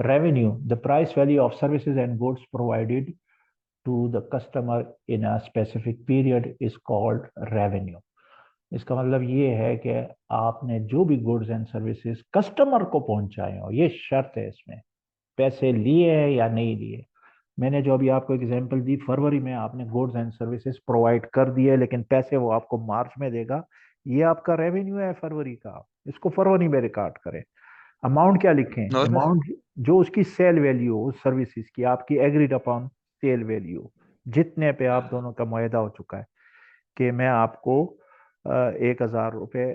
Revenue, the price value of services and goods provided to the customer in a specific period is called revenue. इसका मतलब ये है कि आपने जो भी गुड्स एंड सर्विसेज कस्टमर को पहुंचाए हो, ये शर्त है इसमें, पैसे लिए हैं या नहीं लिए। मैंने जो अभी आपको एग्जांपल दी, फरवरी में आपने गुड्स एंड सर्विसेज प्रोवाइड कर दिए लेकिन पैसे वो आपको मार्च में देगा, ये आपका रेवेन्यू है फरवरी का। इसको फरवरी में रिकॉर्ड करें। अमाउंट क्या लिखें? No sir. अमाउंट जो उसकी सेल वैल्यू हो उस सर्विसेज की, आपकी एग्रीड अपॉन सेल वैल्यू, जितने पे आप दोनों का मुआहदा हो चुका है कि मैं आपको 1,000 रुपये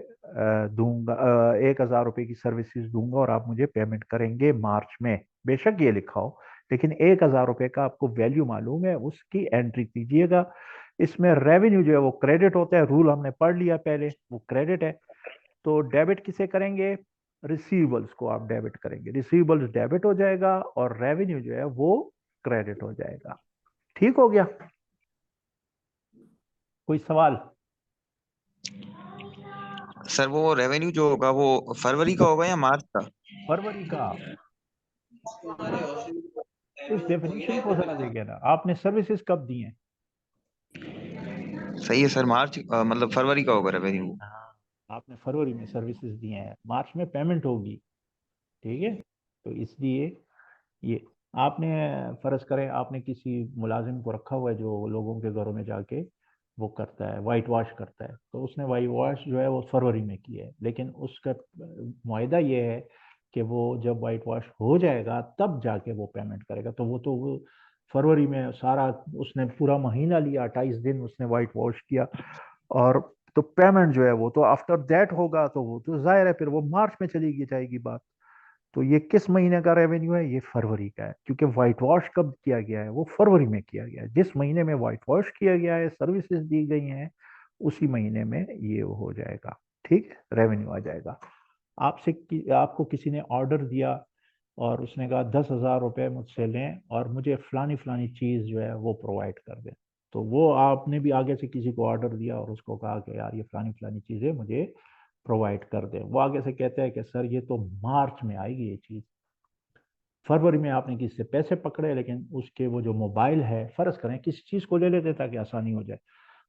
दूंगा, 1,000 रुपये की सर्विसेज दूंगा और आप मुझे पेमेंट करेंगे मार्च में, बेशक ये लिखा हो, लेकिन 1,000 रुपये का आपको वैल्यू मालूम है, उसकी एंट्री कीजिएगा। इसमें रेवेन्यू जो है वो क्रेडिट होता है, रूल हमने पढ़ लिया पहले, वो क्रेडिट है। तो डेबिट किसे करेंगे? रिसीवेबल्स को आप डेबिट करेंगे, रिसीवेबल्स डेबिट हो जाएगा और रेवेन्यू जो है वो क्रेडिट हो जाएगा। ठीक हो गया? कोई सवाल? सर वो रेवेन्यू जो होगा वो फरवरी का होगा या मार्च का? फरवरी का। इस डेफिनेशन को जरा देखिए ना, आपने सर्विसेज कब दी हैं? सही है सर, मार्च मतलब फरवरी का होगा रेवेन्यू। हाँ, आपने फरवरी में सर्विसेज दी हैं, मार्च में पेमेंट होगी। ठीक है, तो इसलिए ये आपने, फर्ज करें आपने किसी मुलाजिम को रखा हुआ है जो लोगों के घरों में जाके वो करता है, वाइट वॉश करता है, तो उसने वाइट वॉश जो है वो फरवरी में किया है, लेकिन उसका मुआहदा ये है कि वो जब वाइट वॉश हो जाएगा तब जाके वो पेमेंट करेगा। तो वो फरवरी में सारा, उसने पूरा महीना लिया, 28 दिन उसने वाइट वॉश किया, और तो पेमेंट जो है वो तो आफ्टर दैट होगा, तो वो तो जाहिर है फिर वो मार्च में चली जाएगी बात। तो ये किस महीने का रेवेन्यू है? ये फरवरी का है, क्योंकि व्हाइट वॉश कब किया गया है? वो फरवरी में किया गया है। जिस महीने में व्हाइट वॉश किया गया है, सर्विसेज दी गई हैं, उसी महीने में ये हो जाएगा। ठीक है, रेवेन्यू आ जाएगा। आपको किसी ने ऑर्डर दिया और उसने कहा 10,000 रुपये मुझसे लें और मुझे फलानी फलानी चीज़ जो है वो प्रोवाइड कर दें। तो वो आपने भी आगे से किसी को ऑर्डर दिया और उसको कहा कि यार ये फलानी फलानी चीज़ें मुझे प्रोवाइड कर दे। वो आगे से कहता है कि सर ये तो मार्च में आएगी ये चीज़। फरवरी में आपने किसी से पैसे पकड़े, लेकिन उसके वो जो मोबाइल है, फर्ज करें किसी चीज़ को ले लेते ताकि आसानी हो जाए,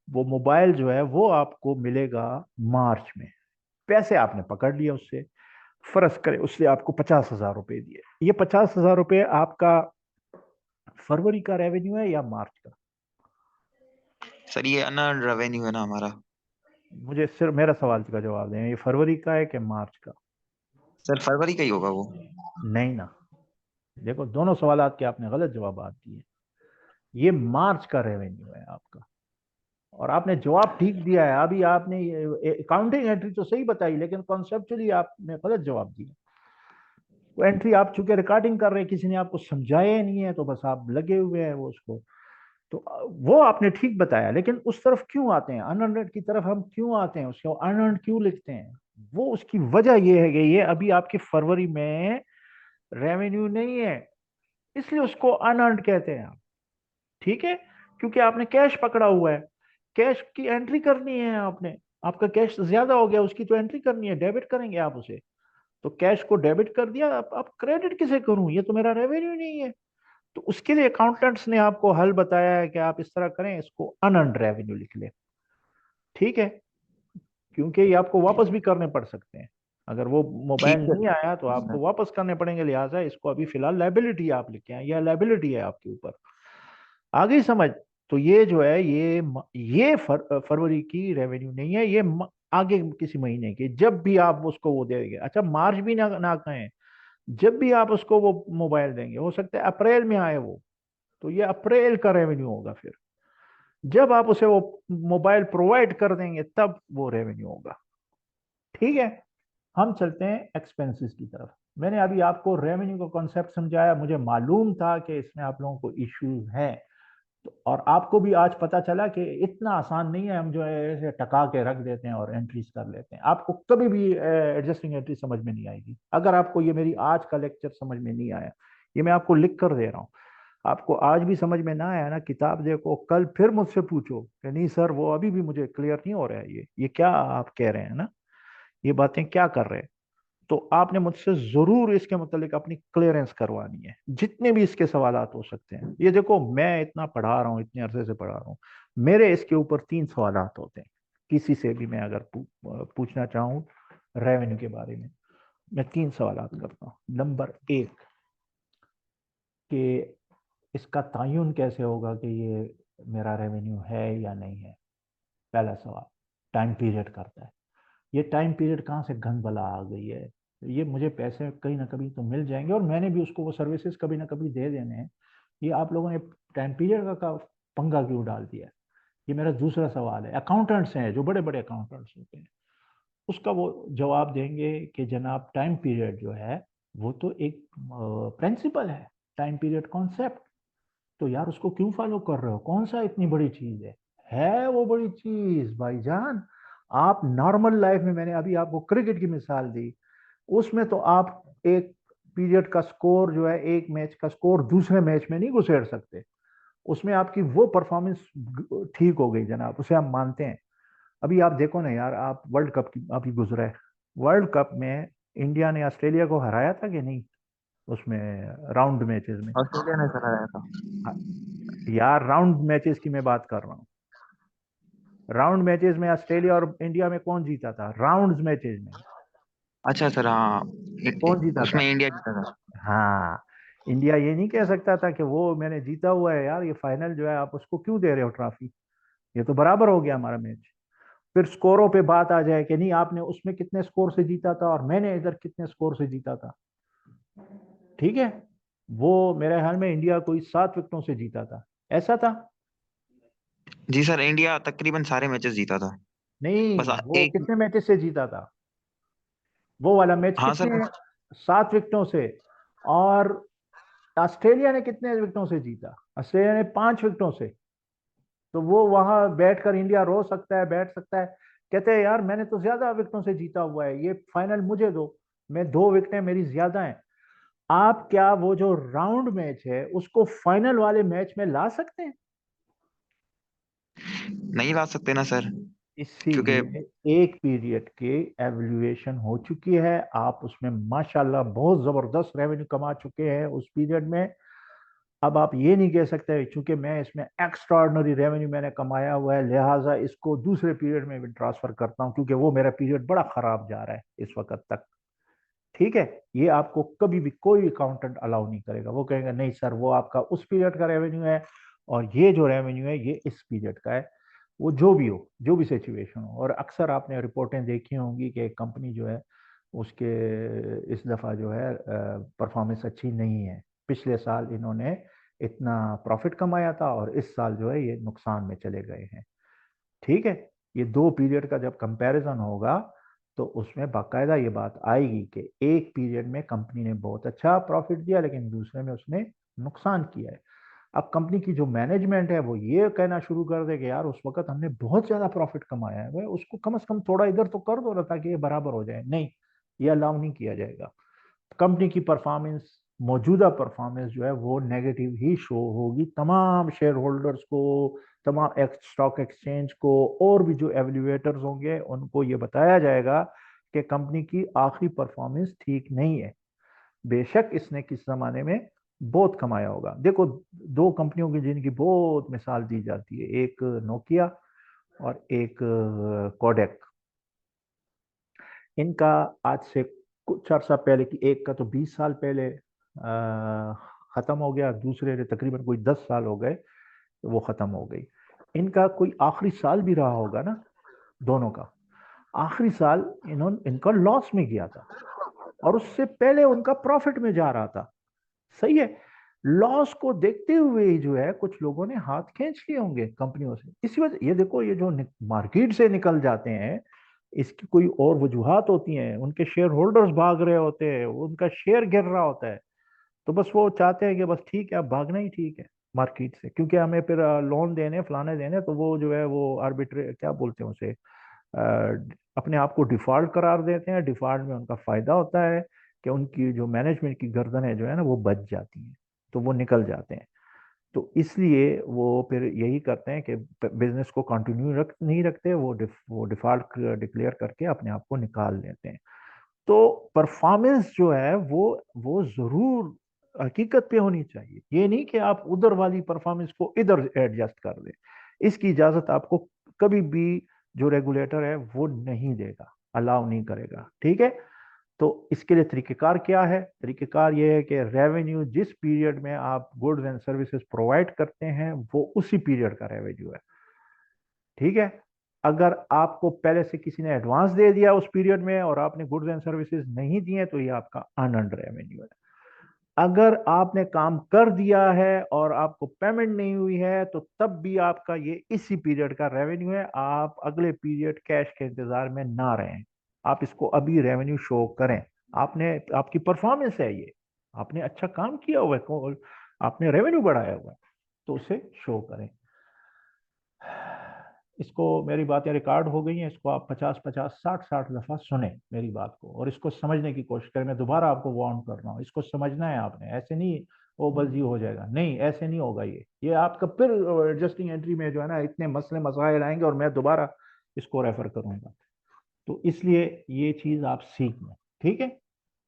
वो मोबाइल जो है वो आपको मिलेगा मार्च में। पैसे आपने पकड़ लिए उससे, फर्ज करें उसने आपको 50,000 रुपये दिए। ये 50,000 रुपये आपका फरवरी का रेवेन्यू है या मार्च का? सर ये अनअर्न्ड रेवेन्यू है ना हमारा। मुझे सिर्फ मेरा सवाल का जवाब दें, ये फरवरी का है कि मार्च का? सर फरवरी का ही होगा वो। नहीं ना, देखो दोनों सवाल के आपने गलत जवाब दिए। ये मार्च का रेवेन्यू है आपका, और आपने जवाब ठीक दिया है। अभी आपने अकाउंटिंग एंट्री तो सही बताई, लेकिन कॉन्सेप्चुअली आपने गलत जवाब दिया। वो एंट्री आप चूंकि रिकॉर्डिंग कर रहे हैं, किसी ने आपको समझाया ही नहीं है, तो बस आप लगे हुए हैं वो उसको। तो वो आपने ठीक बताया, लेकिन उस तरफ क्यों आते हैं, अनअर्नड की तरफ हम क्यों आते हैं, उसको अनअर्नड क्यों लिखते हैं? वो उसकी वजह ये है कि ये अभी आपके फरवरी में रेवेन्यू नहीं है, इसलिए उसको अनअर्नड कहते हैं आप। ठीक है, क्योंकि आपने कैश पकड़ा हुआ है, कैश की एंट्री करनी है आपने। आपका कैश ज्यादा हो गया, उसकी तो एंट्री करनी है, डेबिट करेंगे आप उसे। तो कैश को डेबिट कर दिया, अब क्रेडिट किसे करूं, ये तो मेरा रेवेन्यू नहीं है। तो उसके लिए अकाउंटेंट्स ने आपको हल बताया है कि आप इस तरह करें, इसको अनअर्न्ड रेवेन्यू लिख लें। ठीक है, क्योंकि ये आपको वापस भी करने पड़ सकते हैं। अगर वो मोबाइल ठीक है नहीं आया तो आपको वापस करने पड़ेंगे, लिहाजा इसको अभी फिलहाल लाइबिलिटी आप लिखे हैं, यह लाइबिलिटी है आपके ऊपर। आ गई समझ? तो ये जो है ये फरवरी की रेवेन्यू नहीं है, ये आगे किसी महीने की, जब भी आप उसको वो देंगे। अच्छा, मार्च भी ना कहें, जब भी आप उसको वो मोबाइल देंगे, हो सकता है अप्रैल में आए वो, तो ये अप्रैल का रेवेन्यू होगा। फिर जब आप उसे वो मोबाइल प्रोवाइड कर देंगे तब वो रेवेन्यू होगा। ठीक है, हम चलते हैं एक्सपेंसेस की तरफ। मैंने अभी आपको रेवेन्यू का कॉन्सेप्ट समझाया, मुझे मालूम था कि इसमें आप लोगों को इश्यूज हैं, तो और आपको भी आज पता चला कि इतना आसान नहीं है, हम जो है ऐसे टका के रख देते हैं और एंट्रीज कर लेते हैं। आपको कभी भी एडजस्टिंग एंट्री समझ में नहीं आएगी अगर आपको ये मेरी आज का लेक्चर समझ में नहीं आया। ये मैं आपको लिख कर दे रहा हूँ। आपको आज भी समझ में ना आया ना, किताब देखो, कल फिर मुझसे पूछो कि नहीं सर वो अभी भी मुझे क्लियर नहीं हो रहा है, ये क्या आप कह रहे हैं ना, ये बातें क्या कर रहे हैं। तो आपने मुझसे जरूर इसके मुतालिक अपनी क्लियरेंस करवानी है, जितने भी इसके सवालात हो सकते हैं। ये देखो, मैं इतना पढ़ा रहा हूँ, इतने अरसे से पढ़ा रहा हूँ, मेरे इसके ऊपर 3 सवालात होते हैं। किसी से भी मैं अगर पूछना चाहूँ रेवेन्यू के बारे में, मैं 3 सवालात करता हूँ। नंबर 1, कि इसका तयन कैसे होगा कि ये मेरा रेवेन्यू है या नहीं है। पहला सवाल टाइम पीरियड करता है। ये टाइम पीरियड कहाँ से गंद बला आ गई है। ये मुझे पैसे कहीं ना कभी तो मिल जाएंगे, और मैंने भी उसको वो सर्विसेज कभी ना कभी दे देने हैं। ये आप लोगों ने टाइम पीरियड का पंगा क्यों डाल दिया है। ये मेरा दूसरा सवाल है। अकाउंटेंट्स हैं जो बड़े बड़े अकाउंटेंट्स होते हैं, उसका वो जवाब देंगे कि जनाब टाइम पीरियड जो है वो तो एक प्रिंसिपल है, टाइम पीरियड कॉन्सेप्ट। तो यार उसको क्यों फॉलो कर रहे हो, कौन सा इतनी बड़ी चीज है वो बड़ी चीज भाईजान। आप नॉर्मल लाइफ में, मैंने अभी आपको क्रिकेट की मिसाल दी, उसमें तो आप एक पीरियड का स्कोर जो है, एक मैच का स्कोर दूसरे मैच में नहीं घुसेड़ सकते। उसमें आपकी वो परफॉर्मेंस ठीक हो गई जनाब, उसे हम मानते हैं। अभी आप देखो ना यार, आप वर्ल्ड कप की अभी गुजरा है, वर्ल्ड कप में इंडिया ने ऑस्ट्रेलिया को हराया था कि नहीं, उसमें राउंड मैचेस में। ऑस्ट्रेलिया ने कराया था। यार राउंड मैचेस की मैं बात कर रहा हूँ। राउंड मैचेस में ऑस्ट्रेलिया और इंडिया में कौन जीता था, राउंड मैचेस में अच्छा सर, हाँ। कौन जीता उसमें था। इंडिया जीता था। हाँ, इंडिया ये नहीं कह सकता था कि वो मैंने जीता हुआ है यार, ये फाइनल जो है आप उसको क्यों दे रहे हो ट्रॉफी। ये तो बराबर हो गया हमारा मैच। फिर स्कोरों पे बात आ जाए कि नहीं आपने उसमें कितने स्कोर से जीता था और मैंने इधर कितने स्कोर से जीता था। ठीक है, वो मेरे ख्याल में इंडिया कोई 7 विकेटों से जीता था, ऐसा था। जी सर, इंडिया तकरीबन सारे मैचेस जीता था। बस नहीं, वो एक। कितने मैचेस से जीता था, वो वाला मैच हाँ सर, कितने, कुछ। 7 विकेटों से। और ऑस्ट्रेलिया ने कितने विकेटों से जीता, ऑस्ट्रेलिया ने 5 विकेटों से। तो वो वहां बैठकर इंडिया रो सकता है, बैठ सकता है, कहते हैं यार मैंने तो ज्यादा विकेटों से जीता हुआ है, ये फाइनल मुझे दो, मैं 2 विकेटें मेरी ज्यादा हैं। आप क्या वो जो राउंड मैच है उसको फाइनल वाले मैच में ला सकते हैं। नहीं ला सकते ना सर। क्योंकि इसीलिए एक पीरियड के एवल्यूएशन हो चुकी है, आप उसमें माशाल्लाह बहुत जबरदस्त रेवेन्यू कमा चुके हैं उस पीरियड में। अब आप ये नहीं कह सकते चूंकि मैं इसमें एक्स्ट्राऑर्डिनरी रेवेन्यू मैंने कमाया हुआ है लिहाजा इसको दूसरे पीरियड में भी ट्रांसफर करता हूं क्योंकि वो मेरा पीरियड बड़ा खराब जा रहा है इस वक्त तक। ठीक है, ये आपको कभी भी कोई अकाउंटेंट अलाउ नहीं करेगा। वो कहेगा नहीं सर, वो आपका उस पीरियड का रेवेन्यू है और ये जो रेवेन्यू है ये इस पीरियड का है। वो जो भी हो, जो भी सिचुएशन हो। और अक्सर आपने रिपोर्टें देखी होंगी कि कंपनी जो है उसके इस दफ़ा जो है परफॉर्मेंस अच्छी नहीं है। पिछले साल इन्होंने इतना प्रॉफिट कमाया था और इस साल जो है ये नुकसान में चले गए हैं। ठीक है, ये 2 पीरियड का जब कंपैरिजन होगा तो उसमें बाकायदा ये बात आएगी कि एक पीरियड में कंपनी ने बहुत अच्छा प्रॉफिट दिया लेकिन दूसरे में उसने नुकसान किया है। अब कंपनी की जो मैनेजमेंट है वो ये कहना शुरू कर दे कि यार उस वक्त हमने बहुत ज्यादा प्रॉफिट कमाया है, भाई उसको कम से कम थोड़ा इधर तो कर दो ना ताकि ये बराबर हो जाए। नहीं, ये अलाउ नहीं किया जाएगा। कंपनी की परफॉर्मेंस, मौजूदा परफॉर्मेंस जो है वो नेगेटिव ही शो होगी तमाम शेयर होल्डर्स को, तमाम स्टॉक एक्सचेंज को, और भी जो एवेल्युएटर्स होंगे उनको ये बताया जाएगा कि कंपनी की आखिरी परफॉर्मेंस ठीक नहीं है। बेशक इसने किस जमाने में बहुत कमाया होगा। देखो, 2 कंपनियों की जिनकी बहुत मिसाल दी जाती है, एक नोकिया और एक कोडेक। इनका आज से कुछ अर्सा पहले की, एक का तो 20 साल पहले खत्म हो गया, दूसरे ने तकरीबन कोई 10 साल हो गए तो वो खत्म हो गई। इनका कोई आखिरी साल भी रहा होगा ना, दोनों का आखिरी साल इन्होंने इनका लॉस में गया था और उससे पहले उनका प्रॉफिट में जा रहा था। सही है, लॉस को देखते हुए ही जो है कुछ लोगों ने हाथ खींच लिए होंगे कंपनियों से। इसी वजह ये देखो, ये जो मार्केट से निकल जाते हैं इसकी कोई और वजूहात होती हैं, उनके शेयर होल्डर्स भाग रहे होते हैं, उनका शेयर गिर रहा होता है। तो बस वो चाहते हैं कि बस ठीक है अब भागना ही ठीक है मार्केट से, क्योंकि हमें फिर लोन देने फलाने देने, तो वो जो है वो आर्बिट्रे क्या बोलते हैं उसे, अपने आप को डिफॉल्ट करार देते हैं। डिफॉल्ट में उनका फायदा होता है कि उनकी जो मैनेजमेंट की गर्दन है जो है ना वो बच जाती हैं, तो वो निकल जाते हैं। तो इसलिए वो फिर यही करते हैं कि बिजनेस को कंटिन्यू नहीं रखते, वो डिफॉल्ट डिक्लेयर करके अपने आप को निकाल लेते हैं। तो परफॉर्मेंस जो है वो जरूर हकीकत पे होनी चाहिए। ये नहीं कि आप उधर वाली परफॉर्मेंस को इधर एडजस्ट कर दें। इसकी इजाजत आपको कभी भी जो रेगुलेटर है वो नहीं देगा, अलाउ नहीं करेगा। ठीक है। तो इसके लिए तरीकेकार क्या है? तरीकेकार ये है कि रेवेन्यू जिस पीरियड में आप गुड्स एंड सर्विसेज प्रोवाइड करते हैं वो उसी पीरियड का रेवेन्यू है। ठीक है। अगर आपको पहले से किसी ने एडवांस दे दिया उस पीरियड में और आपने गुड्स एंड सर्विसेज नहीं दिए तो ये आपका अनअर्न्ड रेवेन्यू है। अगर आपने काम कर दिया है और आपको पेमेंट नहीं हुई है तो तब भी आपका ये इसी पीरियड का रेवेन्यू है। आप अगले पीरियड कैश के इंतजार में ना रहें, आप इसको अभी रेवेन्यू शो करें। आपने, आपकी परफॉर्मेंस है ये, आपने अच्छा काम किया हुआ है, आपने रेवेन्यू बढ़ाया हुआ है, तो उसे शो करें। इसको, मेरी बातें रिकॉर्ड हो गई हैं, इसको आप 50-50 60-60 दफा सुने मेरी बात को और इसको समझने की कोशिश करें। मैं दोबारा आपको वार्न कर रहा हूँ, इसको समझना है आपने। ऐसे नहीं वो बस ये हो जाएगा, नहीं ऐसे नहीं होगा। ये आपका फिर एडजस्टिंग एंट्री में जो है ना इतने मसले मसाइल आएंगे और मैं दोबारा इसको रेफर करूंगा। तो इसलिए ये चीज आप सीख लें। ठीक है।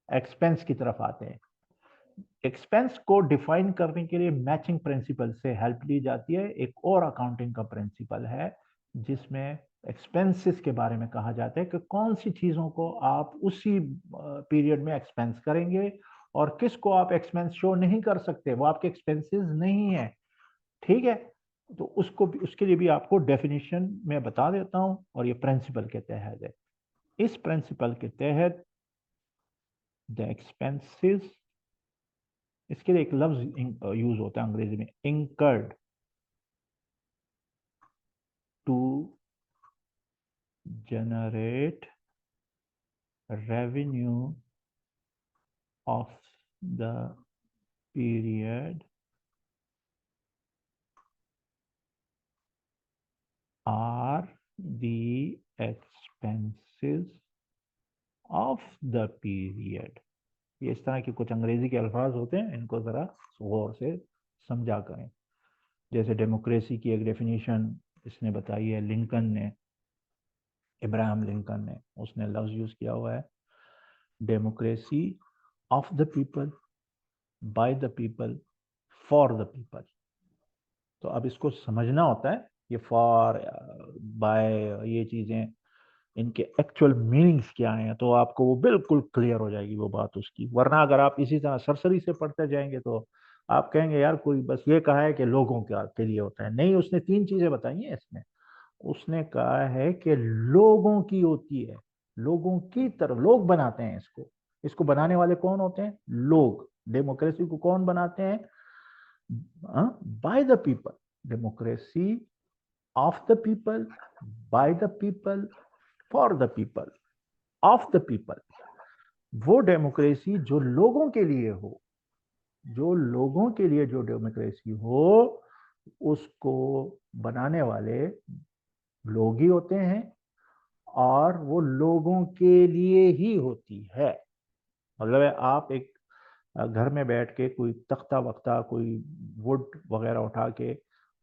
एक्सपेंस की तरफ आते हैं। एक्सपेंस को डिफाइन करने के लिए मैचिंग प्रिंसिपल से हेल्प ली जाती है। एक और अकाउंटिंग का प्रिंसिपल है जिसमें एक्सपेंसेस के बारे में कहा जाता है कि कौन सी चीजों को आप उसी पीरियड में एक्सपेंस करेंगे और किसको आप एक्सपेंस शो नहीं कर सकते, वो आपके एक्सपेंसेस नहीं है। ठीक है। तो उसको भी, उसके लिए भी आपको डेफिनेशन में बता देता हूं और ये प्रिंसिपल के तहत है। इस प्रिंसिपल के तहत द एक्सपेंसेस, इसके लिए एक लफ्ज यूज होता है अंग्रेजी में, incurred to generate revenue of the period are the expenses of the period। ये इस तरह के कुछ अंग्रेजी के अल्फाज होते हैं, इनको जरा गौर से समझा करें। जैसे डेमोक्रेसी की एक डेफिनेशन इसने बताई है लिंकन ने, इब्राहिम लिंकन ने, उसने लफ्ज यूज किया हुआ है democracy of the people, by the people, for the people. तो अब इसको समझना होता है, ये फॉर, बाय, ये चीजें इनके एक्चुअल मीनिंग्स क्या हैं, तो आपको वो बिल्कुल क्लियर हो जाएगी वो बात उसकी। वरना अगर आप इसी तरह सरसरी से पढ़ते जाएंगे तो आप कहेंगे यार कोई बस ये कहा है कि लोगों के लिए होता है। नहीं, उसने तीन चीजें बताई हैं इसमें। उसने कहा है कि लोगों की होती है, लोगों की तरह, लोग बनाते हैं इसको। इसको बनाने वाले कौन होते हैं? लोग। डेमोक्रेसी को कौन बनाते हैं? By the people. Democracy of the people, by the people, for the people, of the people. वो डेमोक्रेसी जो लोगों के लिए हो, जो लोगों के लिए जो डेमोक्रेसी हो, उसको बनाने वाले लोग ही होते हैं और वो लोगों के लिए ही होती है। मतलब है, आप एक घर में बैठ के कोई तख्ता वख्ता, कोई वुड वगैरह उठा के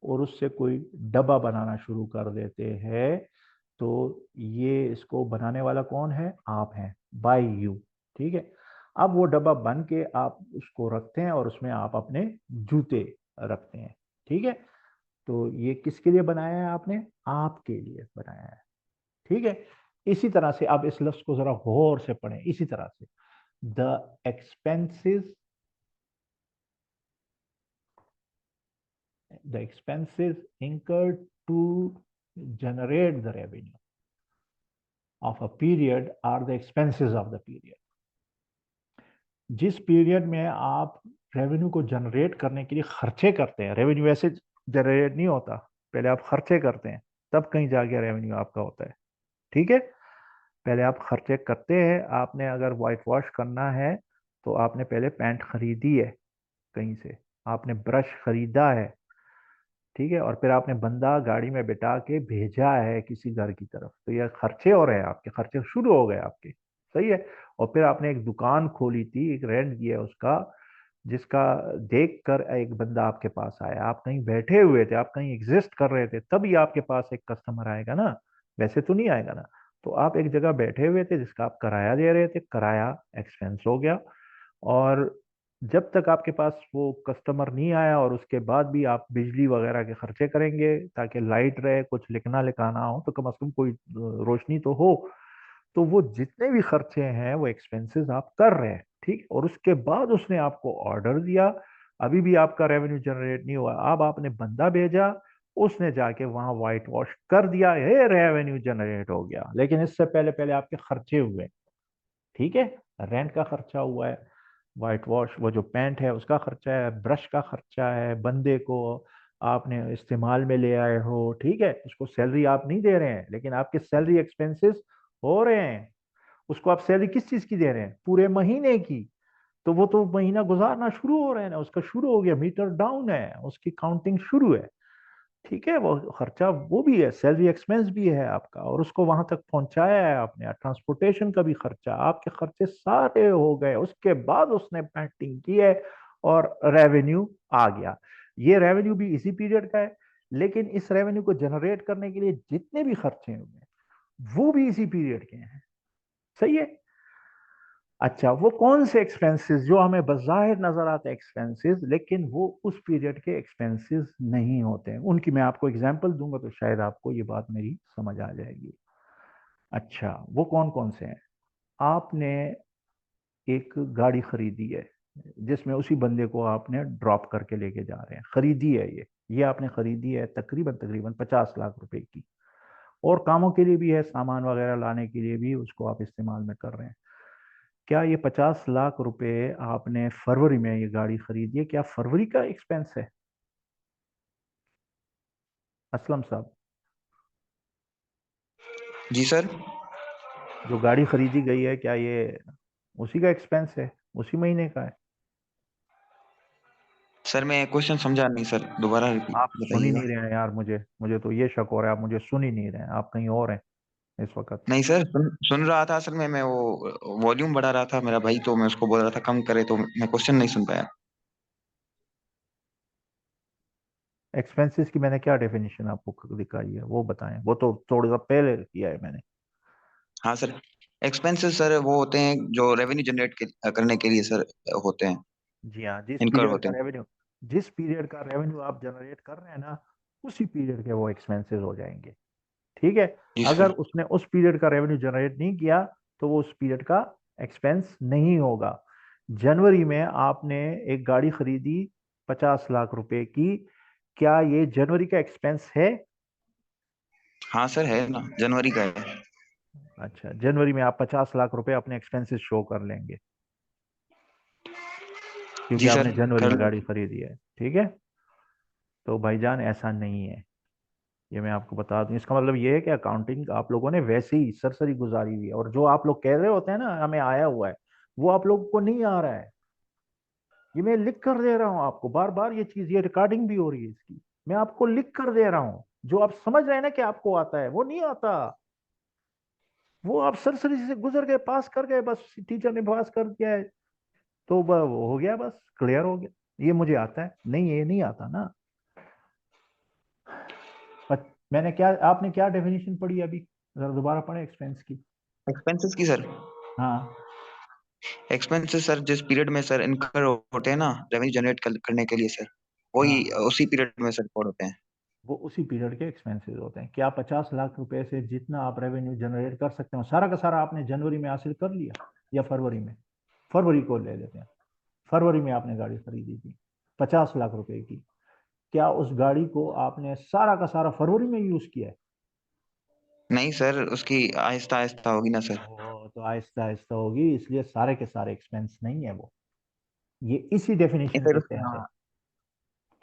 और उससे कोई डब्बा बनाना शुरू कर देते हैं, तो ये इसको बनाने वाला कौन है? आप हैं, बाय यू। ठीक है। अब वो डब्बा बन के आप उसको रखते हैं और उसमें आप अपने जूते रखते हैं। ठीक है। तो ये किसके लिए बनाया है आपने? आपके लिए बनाया है। ठीक है। इसी तरह से आप इस लफ्ज को जरा गौर से पढ़ें, इसी तरह से the expenses, the expenses incurred to generate the revenue of a period are the expenses of the period। जिस पीरियड में आप रेवेन्यू को जनरेट करने के लिए खर्चे करते हैं, रेवेन्यू ऐसे जनरेट नहीं होता, पहले आप खर्चे करते हैं तब कहीं जाके रेवेन्यू आपका होता है। ठीक है। पहले आप खर्चे करते हैं। आपने अगर वाइट वॉश करना है तो आपने पहले पेंट खरीदी है कहीं से, आपने ब्रश खरीदा है, ठीक है, और फिर आपने बंदा गाड़ी में बिठा के भेजा है किसी घर की तरफ, तो ये खर्चे हो रहे हैं, आपके खर्चे शुरू हो गए आपके। सही है। और फिर आपने एक दुकान खोली थी, एक रेंट दिया उसका, जिसका देख कर एक बंदा आपके पास आया, आप कहीं बैठे हुए थे, आप कहीं एग्जिस्ट कर रहे थे, तभी आपके पास एक कस्टमर आएगा ना, वैसे तो नहीं आएगा ना। तो आप एक जगह बैठे हुए थे जिसका आप किराया दे रहे थे, किराया एक्सपेंस हो गया। और जब तक आपके पास वो कस्टमर नहीं आया और उसके बाद भी आप बिजली वगैरह के खर्चे करेंगे ताकि लाइट रहे, कुछ लिखना लिखाना हो तो कम से कम कोई रोशनी तो हो, तो वो जितने भी खर्चे हैं वो एक्सपेंसेस आप कर रहे हैं, ठीक। और उसके बाद उसने आपको ऑर्डर दिया, अभी भी आपका रेवेन्यू जनरेट नहीं हुआ, अब आपने बंदा भेजा, उसने जाके वहां व्हाइट वॉश कर दिया, ये रेवेन्यू जनरेट हो गया। लेकिन इससे पहले पहले आपके खर्चे हुए, ठीक है। रेंट का खर्चा हुआ है, वाइट वॉश वो जो पेंट है उसका खर्चा है, ब्रश का खर्चा है, बंदे को आपने इस्तेमाल में ले आए हो, ठीक है। उसको सैलरी आप नहीं दे रहे हैं लेकिन आपके सैलरी एक्सपेंसेस हो रहे हैं। उसको आप सैलरी किस चीज की दे रहे हैं? पूरे महीने की। तो वो तो महीना गुजारना शुरू हो रहे हैं ना, उसका शुरू हो गया, मीटर डाउन है, उसकी काउंटिंग शुरू है, ठीक है। वो खर्चा वो भी है, सैलरी एक्सपेंस भी है आपका, और उसको वहां तक पहुंचाया है आपने, ट्रांसपोर्टेशन का भी खर्चा, आपके खर्चे सारे हो गए। उसके बाद उसने पेंटिंग की है और रेवेन्यू आ गया। ये रेवेन्यू भी इसी पीरियड का है, लेकिन इस रेवेन्यू को जनरेट करने के लिए जितने भी खर्चे हुए वो भी इसी पीरियड के हैं, सही है। अच्छा, वो कौन से एक्सपेंसेस जो हमें बज़ाहिर नजर आते हैं एक्सपेंसेस, लेकिन वो उस पीरियड के एक्सपेंसेस नहीं होते हैं, उनकी मैं आपको एग्जांपल दूंगा तो शायद आपको ये बात मेरी समझ आ जाएगी। अच्छा, वो कौन कौन से हैं? आपने एक गाड़ी खरीदी है जिसमें उसी बंदे को आपने ड्रॉप करके लेके जा रहे हैं, खरीदी है ये आपने खरीदी है तकरीबन तकरीबन 50 लाख रुपए की, और कामों के लिए भी है, सामान वगैरह लाने के लिए भी उसको आप इस्तेमाल में कर रहे हैं। क्या ये 50 लाख रुपए आपने फरवरी में ये गाड़ी खरीदी है, क्या फरवरी का एक्सपेंस है असलम साहब? जी सर। जो गाड़ी खरीदी गई है क्या ये उसी का एक्सपेंस है, उसी महीने का है? सर मैं क्वेश्चन समझा नहीं सर, दोबारा आप सुन ही बताइएगा। नहीं रहे हैं यार, मुझे मुझे तो ये शक हो रहा है, आप मुझे सुन ही नहीं रहे हैं, आप कहीं और हैं इस वक्त। नहीं सर, सुन रहा था। असल में मैं वो वॉल्यूम बढ़ा रहा था मेरा भाई, तो मैं उसको बोल रहा था कम करे, तो मैं क्वेश्चन नहीं सुन पाया। एक्सपेंसेस की मैंने क्या डेफिनेशन आपको दिखाई है वो बताएं, वो तो थोड़ा सा पहले किया है मैंने। हाँ सर। एक्सपेंसेस सर वो होते हैं जो रेवेन्यू जनरेट करने के लिए सर होते हैं, जी हाँ, इनकर होते हैं। जिस पीरियड का रेवेन्यू आप जनरेट कर रहे हैं ना, उसी पीरियड के वो एक्सपेंसेस हो जाएंगे, ठीक है। जी अगर सर। उसने उस पीरियड का रेवेन्यू जनरेट नहीं किया तो वो उस पीरियड का एक्सपेंस नहीं होगा। जनवरी में आपने एक गाड़ी खरीदी 50 लाख रुपए की, क्या ये जनवरी का एक्सपेंस है? हाँ सर, है ना, जनवरी का है। अच्छा, जनवरी में आप 50 लाख रुपए अपने एक्सपेंसेस शो कर लेंगे क्योंकि जी आपने सर, जनवरी कर में लो। गाड़ी खरीदी है, ठीक है। तो भाईजान ऐसा नहीं है, ये मैं आपको बता दूं। इसका मतलब ये है कि अकाउंटिंग आप लोगों ने वैसे ही सरसरी गुजारी हुई है, और जो आप लोग कह रहे होते हैं ना हमें आया हुआ है, वो आप लोगों को नहीं आ रहा है। ये मैं लिख कर दे रहा हूँ आपको, बार बार ये चीज, ये रिकॉर्डिंग भी हो रही है इसकी, मैं आपको लिख कर दे रहा हूँ। जो आप समझ रहे हैं ना कि आपको आता है, वो नहीं आता। वो आप सरसरी से गुजर गए, पास कर गए, बस टीचर ने पास कर दिया है तो वो हो गया, बस क्लियर हो गया, ये मुझे आता है, नहीं ये नहीं आता ना। मैंने क्या, आपने क्या डेफिनेशन पढ़ी अभी, जरा दोबारा पढ़े एक्सपेंस की। एक्सपेंसेस की सर। हाँ एक्सपेंसेस सर जिस पीरियड में सर इनकर होते हैं ना, रेवेन्यू जनरेट करने के लिए सर, वही हाँ, उसी पीरियड में सर रिकॉर्ड होते हैं। वो उसी पीरियड के एक्सपेंसेस होते हैं। क्या 50 लाख रुपए से जितना आप रेवेन्यू जनरेट कर सकते हो सारा का सारा आपने जनवरी में हासिल कर लिया, या फरवरी में? फरवरी को ले लेते हैं, फरवरी में आपने गाड़ी खरीदी थी 50 लाख रुपए की, क्या उस गाड़ी को आपने सारा का सारा फरवरी में यूज किया है? नहीं सर, उसकी आहिस्ता आहिस्ता होगी ना सर। वो तो आहिस्ता आहिस्ता होगी, इसलिए सारे के सारे एक्सपेंस नहीं है वो, ये इसी नहीं डेफिनेशन सर, के उसकी तहत है, हाँ,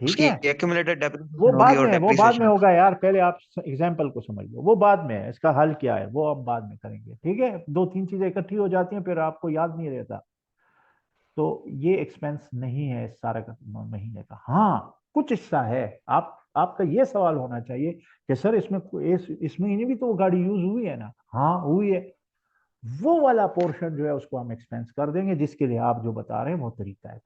ठीक उसकी है। एक्यूमुलेटेड वो डेप्रिसिएशन होगी बाद और में, वो बाद में डेप्रिसिएशन। होगा यार, पहले आप एग्जाम्पल को समझ लो, वो बाद में है, इसका हल क्या है वो अब बाद में करेंगे, ठीक है। दो तीन चीजें इकट्ठी हो जाती हैं फिर आपको याद नहीं रहता। तो ये एक्सपेंस नहीं है इस सारा का महीने का। हाँ, कुछ हिस्सा है। आपका ये सवाल होना चाहिए कि सर इसमें इस महीने भी तो वो गाड़ी यूज हुई है ना, हाँ हुई है। वो वाला पोर्शन जो है उसको हम एक्सपेंस कर देंगे, जिसके लिए आप जो बता रहे हैं वो तरीका है।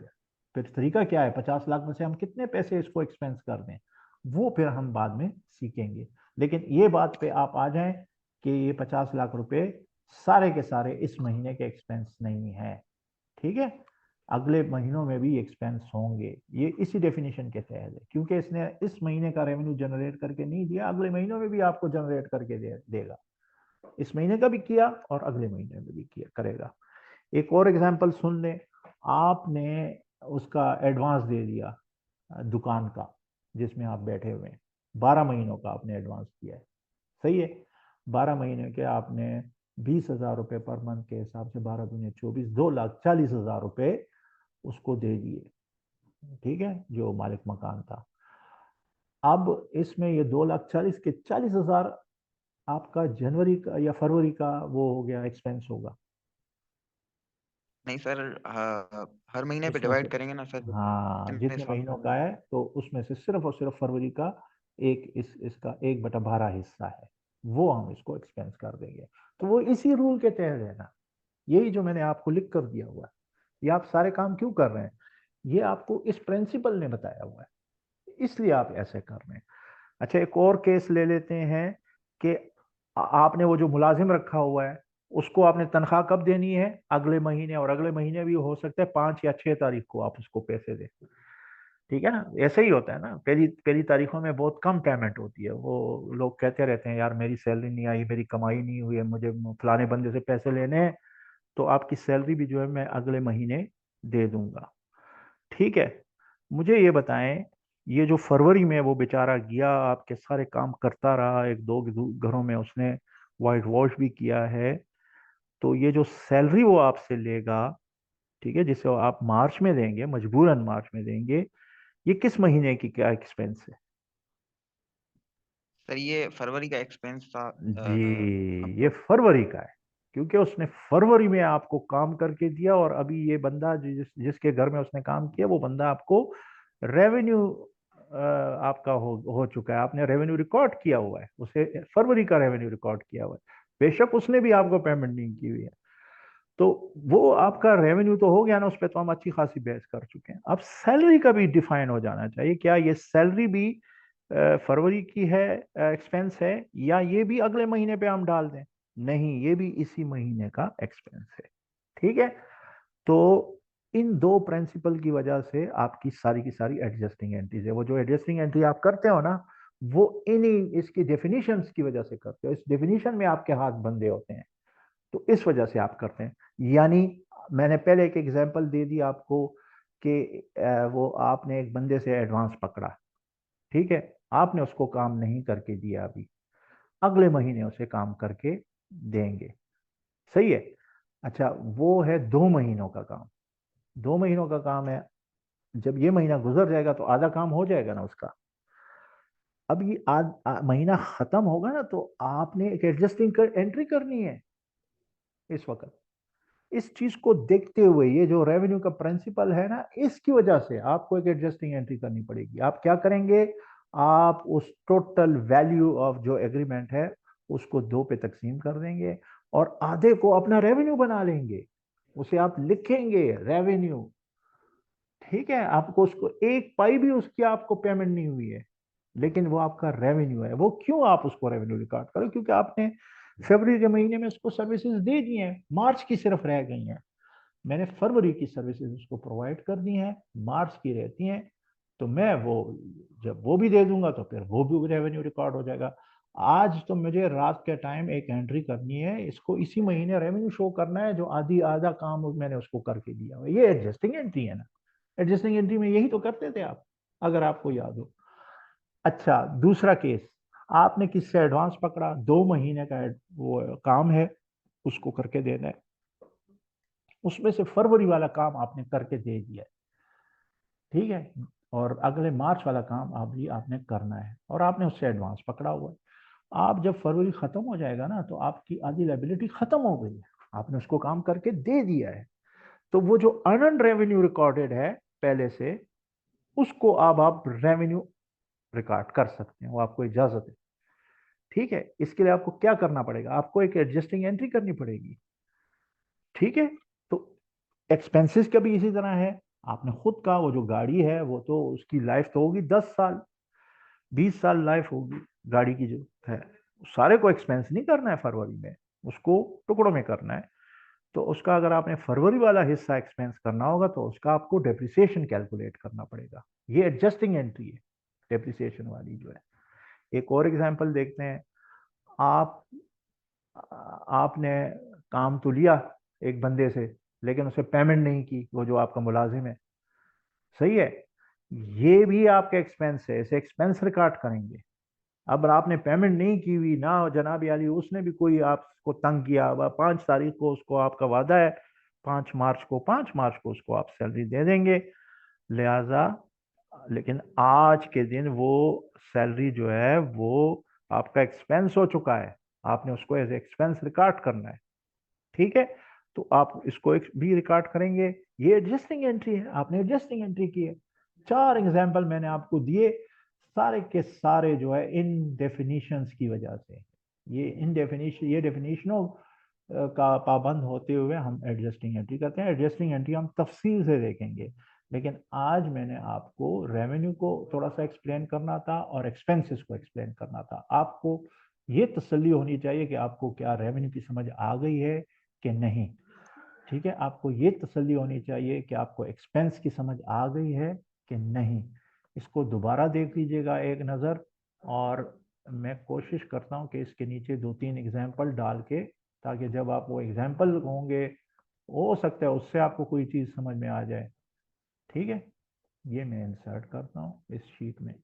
फिर तरीका क्या है, 50 लाख में से हम कितने पैसे इसको एक्सपेंस कर दें, वो फिर हम बाद में सीखेंगे। लेकिन ये बात पे आप आ जाएं कि ये 50 लाख रुपए सारे के सारे इस महीने के एक्सपेंस नहीं है। ठीक है, अगले महीनों में भी एक्सपेंस होंगे। ये इसी डेफिनेशन के तहत है, क्योंकि इसने इस महीने का रेवेन्यू जनरेट करके नहीं दिया, अगले महीनों में भी आपको जनरेट करके देगा। इस महीने का भी किया और अगले महीने में भी किया करेगा। एक और एग्जांपल सुन ले, आपने उसका एडवांस दे दिया दुकान का, जिसमें आप बैठे हुए हैं, 12 महीनों का आपने एडवांस किया है। सही है, 12 महीने के आपने 20,000 रुपये पर मंथ के हिसाब से, 12 दूनी 24, 2,40,000 रुपये उसको दे दिए। ठीक है, जो मालिक मकान था। अब इसमें ये 2,40,000 के 40,000 आपका जनवरी का या फरवरी का वो हो गया, एक्सपेंस होगा नहीं सर, हर महीने पे उसमें से। डिवाइड करेंगे ना सर, हाँ, जितने जितने साल महीनों का का है। है तो उसमें से सिर्फ और सिर्फ फरवरी का एक इसका 1/12 हिस्सा है, वो हम इसको एक्सपेंस कर देंगे। तो वो इसी रूल के तहत है ना, यही जो मैंने आपको लिख कर दिया हुआ है। ये आप सारे काम क्यों कर रहे हैं, ये आपको इस प्रिंसिपल ने बताया हुआ है, इसलिए आप ऐसे कर रहे हैं। अच्छा, एक और केस ले लेते हैं कि आपने वो जो मुलाजिम रखा हुआ है, उसको आपने तनख्वाह कब देनी है, अगले महीने, और अगले महीने भी हो सकता है 5 या 6 तारीख को आप उसको पैसे दें। ठीक है ना, ऐसे ही होता है ना, पहली पहली तारीखों में बहुत कम पेमेंट होती है। वो लोग कहते रहते हैं यार मेरी सैलरी नहीं आई, मेरी कमाई नहीं हुई है, मुझे फलाने बंदे से पैसे लेने हैं, तो आपकी सैलरी भी जो है मैं अगले महीने दे दूंगा। ठीक है, मुझे ये बताएं, ये जो फरवरी में वो बेचारा गया, आपके सारे काम करता रहा, एक दो घरों में उसने वाइट वॉश भी किया है, तो ये जो सैलरी वो आपसे लेगा, ठीक है, जिसे वो आप मार्च में देंगे, मजबूरन मार्च में देंगे, ये किस महीने की क्या एक्सपेंस है? सर ये फरवरी का एक्सपेंस था। जी, ये आपको फरवरी का है, क्योंकि उसने फरवरी में आपको काम करके दिया, और अभी ये बंदा जिसके घर में उसने काम किया, वो बंदा आपको रेवेन्यू आपका हो चुका है, आपने रेवेन्यू रिकॉर्ड किया हुआ है, उसे फरवरी का रेवेन्यू रिकॉर्ड किया हुआ है। बेशक उसने भी आपको पेमेंट नहीं की हुई है, तो वो आपका रेवेन्यू तो हो गया ना, उस पर तो हम अच्छी खासी बहस कर चुके हैं। अब सैलरी का भी डिफाइन हो जाना चाहिए, क्या ये सैलरी भी फरवरी की है, एक्सपेंस है, या ये भी अगले महीने पे हम डाल दें? नहीं, ये भी इसी महीने का एक्सपेंस है। ठीक है, तो इन दो प्रिंसिपल की वजह से आपकी सारी की सारी एडजस्टिंग एंट्रीज है। वो जो एडजस्टिंग एंट्री आप करते हो ना, वो इन्हीं इसकी डेफिनेशंस की वजह से करते हो, इस डेफिनेशन में आपके हाथ बंधे होते हैं, तो इस वजह से आप करते हैं। यानी मैंने पहले एक एग्जांपल दे दी आपको कि वो आपने एक बंदे से एडवांस पकड़ा, ठीक है, आपने उसको काम नहीं करके दिया, अभी अगले महीने उसे काम करके देंगे। सही है। अच्छा, वो है 2 महीनों का काम, 2 महीनों का काम है, जब ये महीना गुजर जाएगा तो आधा काम हो जाएगा ना उसका। अब ये महीना खत्म होगा ना, तो आपने एक एडजस्टिंग एंट्री करनी है इस वक्त। इस चीज को देखते हुए, ये जो रेवेन्यू का प्रिंसिपल है ना, इसकी वजह से आपको एक एडजस्टिंग एंट्री करनी पड़ेगी। आप क्या करेंगे, आप उस टोटल वैल्यू ऑफ जो एग्रीमेंट है उसको 2 पे तकसीम कर देंगे, और आधे को अपना रेवेन्यू बना लेंगे, उसे आप लिखेंगे रेवेन्यू। ठीक है, आपको उसको एक पाई भी उसकी आपको पेमेंट नहीं हुई है, लेकिन वो आपका रेवेन्यू है। वो क्यों आप उसको रेवेन्यू रिकॉर्ड करो, क्योंकि आपने फरवरी के महीने में उसको सर्विसेज दे दी हैं, मार्च की सिर्फ रह गई हैं। मैंने फरवरी की सर्विसेज उसको प्रोवाइड कर दी हैं, मार्च की रहती हैं, तो मैं वो जब वो भी दे दूंगा तो फिर वो भी रेवेन्यू रिकॉर्ड हो जाएगा। आज तो मुझे रात के टाइम एक एंट्री करनी है, इसको इसी महीने रेवेन्यू शो करना है, जो आधी आधा काम मैंने उसको करके दिया हुआ है। ये एडजस्टिंग एंट्री है ना, एडजस्टिंग एंट्री में यही तो करते थे आप, अगर आपको याद हो। अच्छा, दूसरा केस, आपने किससे एडवांस पकड़ा, 2 महीने का वो काम है, उसको करके देना है, उसमें से फरवरी वाला काम आपने करके दे दिया है, ठीक है, और अगले मार्च वाला काम अभी आपने करना है, और आपने उससे एडवांस पकड़ा हुआ है। आप जब फरवरी खत्म हो जाएगा ना, तो आपकी आधी लाइबिलिटी खत्म हो गई है, आपने उसको काम करके दे दिया है। तो वो जो अर्नड रेवेन्यू रिकॉर्डेड है पहले से, उसको अब आप रेवेन्यू रिकॉर्ड कर सकते हैं, वो आपको इजाजत है। ठीक है, इसके लिए आपको क्या करना पड़ेगा, आपको एक एडजस्टिंग एंट्री करनी पड़ेगी। ठीक है, तो एक्सपेंसेस का भी इसी तरह है। आपने खुद का वो जो गाड़ी है, वो तो उसकी लाइफ तो होगी 10 साल, 20 साल लाइफ होगी गाड़ी की जो है, सारे को एक्सपेंस नहीं करना है फरवरी में, उसको टुकड़ों में करना है। तो उसका अगर आपने फरवरी वाला हिस्सा एक्सपेंस करना होगा तो उसका आपको डेप्रिसिएशन कैलकुलेट करना पड़ेगा। ये एडजस्टिंग एंट्री है डेप्रिसिएशन वाली जो है। एक और एग्जांपल देखते हैं। आप आपने काम तो लिया एक बंदे से, लेकिन उसे पेमेंट नहीं की, वो जो आपका मुलाजिम है, सही है, ये भी आपका एक्सपेंस है, इसे एक्सपेंस रिकॉर्ड करेंगे। अब आपने पेमेंट नहीं की हुई ना, जनाब आली उसने भी कोई आपको तंग किया, 5 तारीख को उसको आपका वादा है, 5 मार्च को उसको आप सैलरी दे देंगे, लिहाजा लेकिन आज के दिन वो सैलरी जो है वो आपका एक्सपेंस हो चुका है, आपने उसको एज एक्सपेंस रिकॉर्ड करना है। ठीक है, तो आप इसको एक भी रिकॉर्ड करेंगे। ये एडजस्टिंग एंट्री है, आपने एडजस्टिंग एंट्री की है। 4 एग्जाम्पल मैंने आपको दिए, सारे के सारे जो है इन डेफिनेशंस की वजह से, ये डेफिनेशनों का पाबंद होते हुए हम एडजस्टिंग एंट्री करते हैं। एडजस्टिंग एंट्री हम तफसील से देखेंगे, लेकिन आज मैंने आपको रेवेन्यू को थोड़ा सा एक्सप्लेन करना था और एक्सपेंसेस को एक्सप्लेन करना था। आपको ये तसल्ली होनी चाहिए कि आपको क्या रेवेन्यू की समझ आ गई है कि नहीं। ठीक है, आपको ये तसल्ली होनी चाहिए कि आपको एक्सपेंस की समझ आ गई है कि नहीं। इसको दोबारा देख लीजिएगा एक नज़र, और मैं कोशिश करता हूँ कि इसके नीचे 2-3 एग्जाम्पल डाल के, ताकि जब आप वो एग्जाम्पल होंगे, हो सकता है उससे आपको कोई चीज़ समझ में आ जाए। ठीक है, ये मैं इंसर्ट करता हूँ इस शीट में,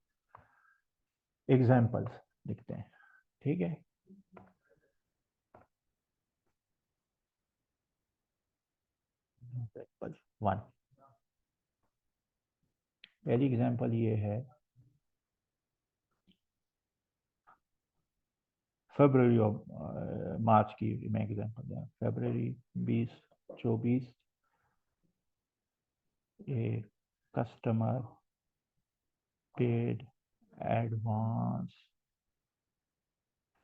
एग्जाम्पल्स लिखते हैं। ठीक है, एग्जाम्पल 1, पहली एग्जाम्पल ये है, फरवरी और मार्च की मैं एग्जाम्पल दूँ। फरवरी 2024, a customer paid advance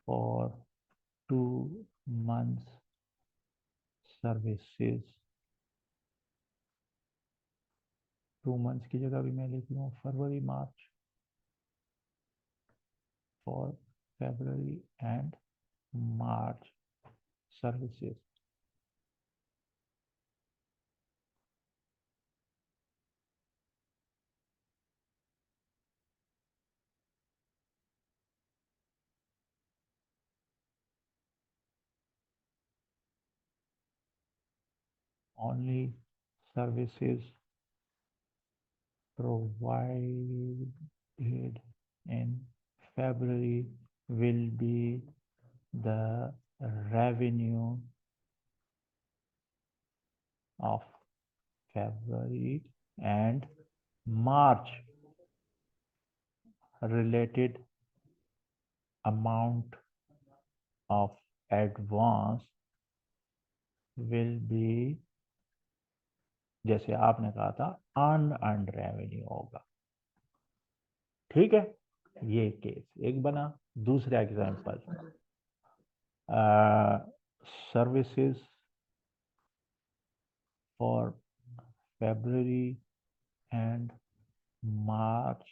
for 2 months services. 2 months की जगह भी मैं लिख लूँ फरवरी मार्च, for February and March services. only services provided in February will be the revenue of February and March. Related amount of advance will be, जैसे आपने कहा था, अनअर्न्ड रेवेन्यू होगा। ठीक है, ये केस एक बना। दूसरा example, services for February and March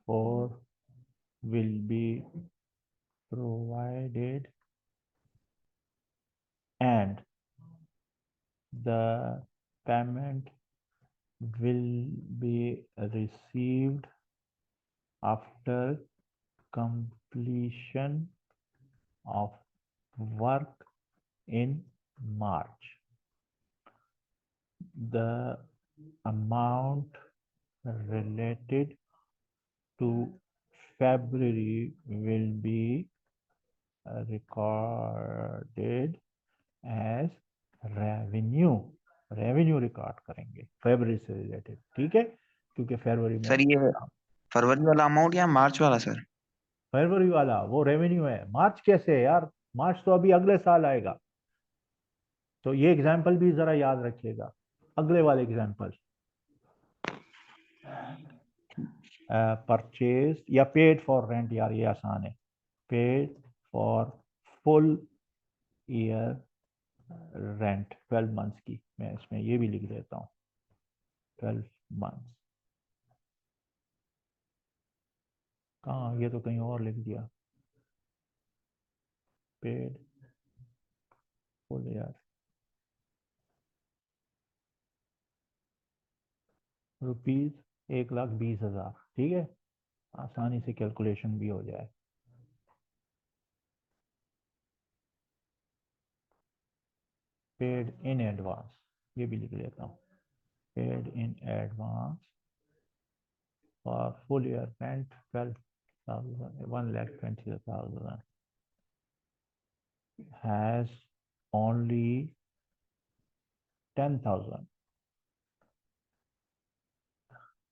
for will be provided and the payment will be received after completion of work in March. The amount related to February will be recorded as revenue. Revenue record करेंगे फरवरी से related. ठीक है, क्योंकि फरवरी में sir ये फरवरी वाला amount या मार्च वाला सर? फरवरी वाला वो रेवेन्यू है, मार्च कैसे है यार, मार्च तो अभी अगले साल आएगा। तो ये एग्जाम्पल भी जरा याद रखिएगा, अगले वाले एग्जाम्पल, परचेज या पेड फॉर रेंट, यार ये आसान है। Paid for full year rent 12 months की, मैं इसमें ये भी लिख देता हूँ, 12 months। कहाँ, ये तो कहीं और लिख दिया, पेड फुल ईयर रुपीज 1,20,000, ठीक है, आसानी से कैलकुलेशन भी हो जाए। पेड इन एडवांस, ये भी लिख लेता हूँ, paid in advance for full year rent 12,000, 1,20,000 has only 10,000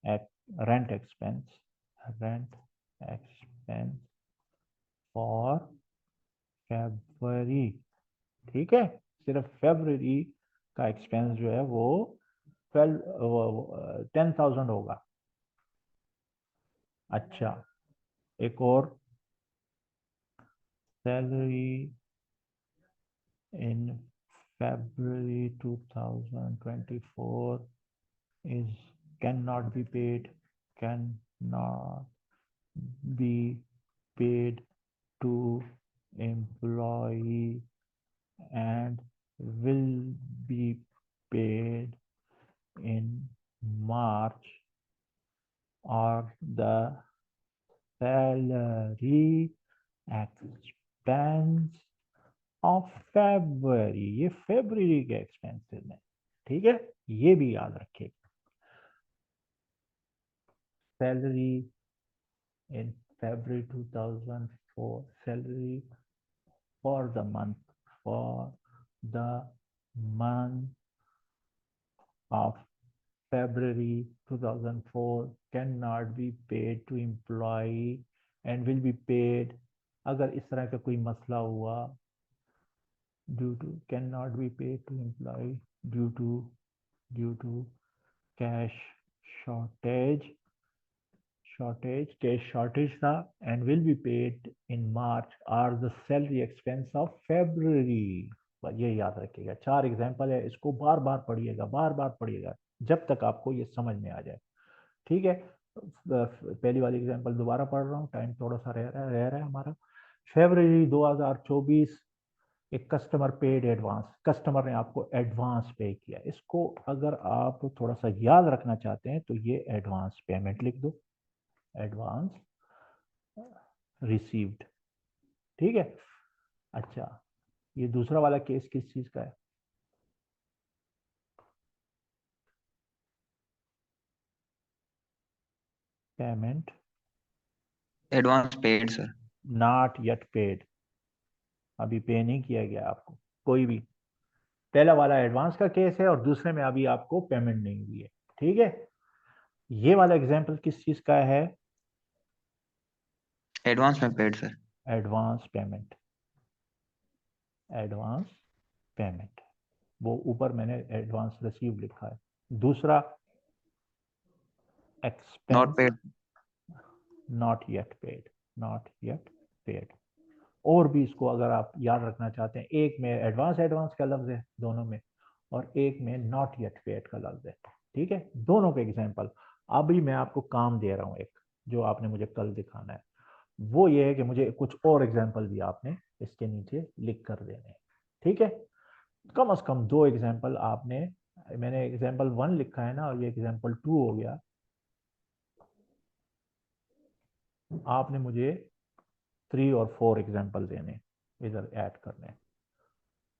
at rent expense for February, ठीक है, सिर्फ फरवरी का एक्सपेंस जो है वो 10,000 होगा। अच्छा, एक और, salary in February 2024 is cannot be paid, cannot be paid to employee and will be paid in March, or the salary expense of February, ये फेब्रुअरी के एक्सपेंसेस हैं, ठीक है, ये भी याद रखिए। Salary in February 2004, salary for the month, for the month of February 2004 cannot be paid to employee and will be paid, अगर इस तरह का कोई मसला हुआ, due to cannot be paid to employee due to cash shortage, cash shortage था, and will be paid in March are the salary expense of February। ये याद रखिएगा, 4 एग्जाम्पल है, इसको बार बार पढ़िएगा, बार बार पढ़िएगा जब तक आपको ये समझ में आ जाए, ठीक है। पहली वाली एग्जाम्पल दोबारा पढ़ रहा हूँ, टाइम थोड़ा सा रह रहा है हमारा। फरवरी 2024, एक कस्टमर पेड एडवांस, कस्टमर ने आपको एडवांस पे किया, इसको अगर आप थोड़ा सा याद रखना चाहते हैं तो ये एडवांस पेमेंट लिख दो, एडवांस रिसीव्ड, ठीक है। अच्छा, ये दूसरा वाला केस किस चीज का है? Payment advance paid sir. Not yet paid, अभी पे नहीं किया गया आपको कोई भी। पहला वाला एडवांस का केस है और दूसरे में अभी आपको पेमेंट नहीं हुई है, ठीक है। ये वाला एग्जांपल किस चीज का है? एडवांस में paid sir. Advance payment, advance payment, वो ऊपर मैंने एडवांस रिसीव लिखा है। दूसरा not expense paid. Not yet paid, not yet paid. और भी इसको अगर आप याद रखना चाहते हैं, एक में एडवांस एडवांस का लफ्ज है दोनों में, और एक में नॉट येट पेड का लफ्ज है, ठीक है, दोनों के एग्जांपल। अभी मैं आपको काम दे रहा हूं एक, जो आपने मुझे कल दिखाना है, वो ये है कि मुझे कुछ और एग्जांपल भी आपने इसके नीचे लिख कर देने हैं, ठीक है। कम से कम 2 एग्जांपल आपने, मैंने एग्जांपल 1 लिखा है ना, और ये एग्जांपल 2 हो गया, आपने मुझे 3 और 4 एग्जांपल देने, इधर ऐड करने।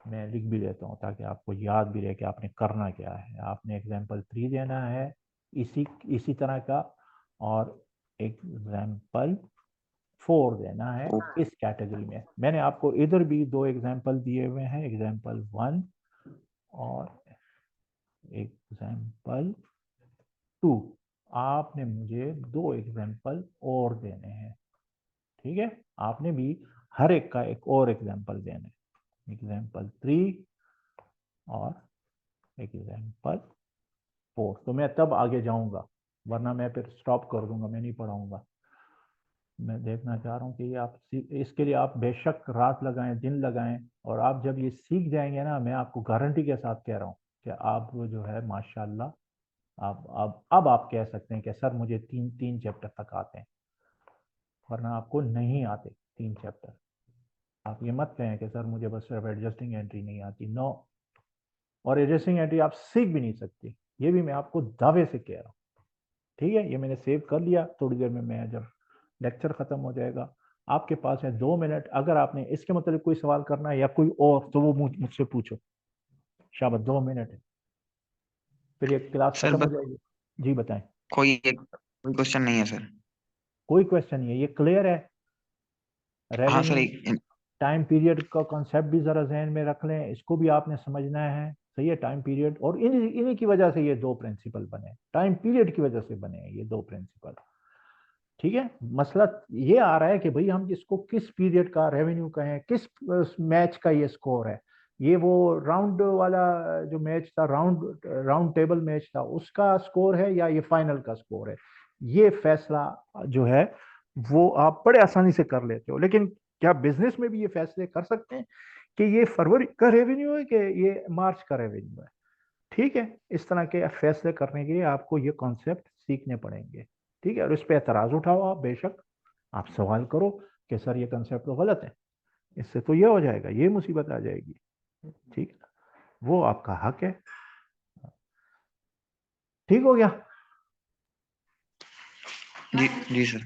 मैं लिख भी देता हूँ ताकि आपको याद भी रहे कि आपने करना क्या है। आपने एग्जांपल 3 देना है इसी इसी तरह का, और एग्जांपल 4 देना है इस कैटेगरी में। मैंने आपको इधर भी 2 एग्जांपल दिए हुए हैं, एग्जांपल 1 और एग्जांपल 2। आपने मुझे 2 एग्जांपल और देने हैं, ठीक है। आपने भी हर एक का एक और एग्जांपल देना है, एग्जांपल 3 और एग्जांपल 4। तो मैं तब आगे जाऊंगा, वरना मैं फिर स्टॉप कर दूंगा, मैं नहीं पढ़ाऊंगा। मैं देखना चाह रहा हूँ कि ये आप इसके लिए आप बेशक रात लगाएं, दिन लगाएं, और आप जब ये सीख जाएंगे ना, मैं आपको गारंटी के साथ कह रहा हूँ कि आप वो जो है माशाल्लाह, आप अब आप कह सकते हैं कि सर मुझे 3 चैप्टर तक आते हैं। वरना आपको नहीं आते 3 चैप्टर। आप ये मत कहें कि सर मुझे बस सिर्फ एडजस्टिंग एंट्री नहीं आती, नो। और एडजस्टिंग एंट्री आप सीख भी नहीं सकते, ये भी मैं आपको दावे से कह रहा हूँ। ठीक है, ये मैंने सेव कर लिया। थोड़ी देर में मैं जब लेक्चर खत्म हो जाएगा, आपके पास है 2 मिनट, अगर आपने इसके मतलब कोई सवाल करना है या कोई और, तो वो मुझसे पूछो। शाबाश, 2 मिनट है, फिर ये क्लास सर खत्म हो बस जाएगी। जी बताएं। कोई क्वेश्चन नहीं है सर। कोई क्वेश्चन नहीं है, ये क्लियर है। हाँ सर, रेवेन्यू टाइम पीरियड का कॉन्सेप्ट भी जरा जहन में रख लें, इसको भी आपने समझना है। सही है, टाइम पीरियड, और इन्हीं की वजह से ये 2 प्रिंसिपल बने, टाइम पीरियड की वजह से बने हैं ये 2 प्रिंसिपल। ठीक है, मसला ये आ रहा है कि भाई हम इसको किस पीरियड का रेवेन्यू कहें, किस मैच का ये स्कोर है। ये वो राउंड वाला जो मैच था, राउंड राउंड टेबल मैच था, उसका स्कोर है या ये फाइनल का स्कोर है। ये फैसला जो है वो आप बड़े आसानी से कर लेते हो, लेकिन क्या बिजनेस में भी ये फैसले कर सकते हैं कि ये फरवरी का रेवेन्यू है कि ये मार्च का रेवेन्यू है। ठीक है, इस तरह के फैसले करने के लिए आपको ये कॉन्सेप्ट सीखने पड़ेंगे। ठीक है, और इस पे एतराज उठाओ, आप बेशक आप सवाल करो कि सर ये कंसेप्ट तो गलत है, इससे तो ये हो जाएगा, ये मुसीबत आ जाएगी। ठीक है, वो आपका हक है। ठीक हो गया। जी जी सर।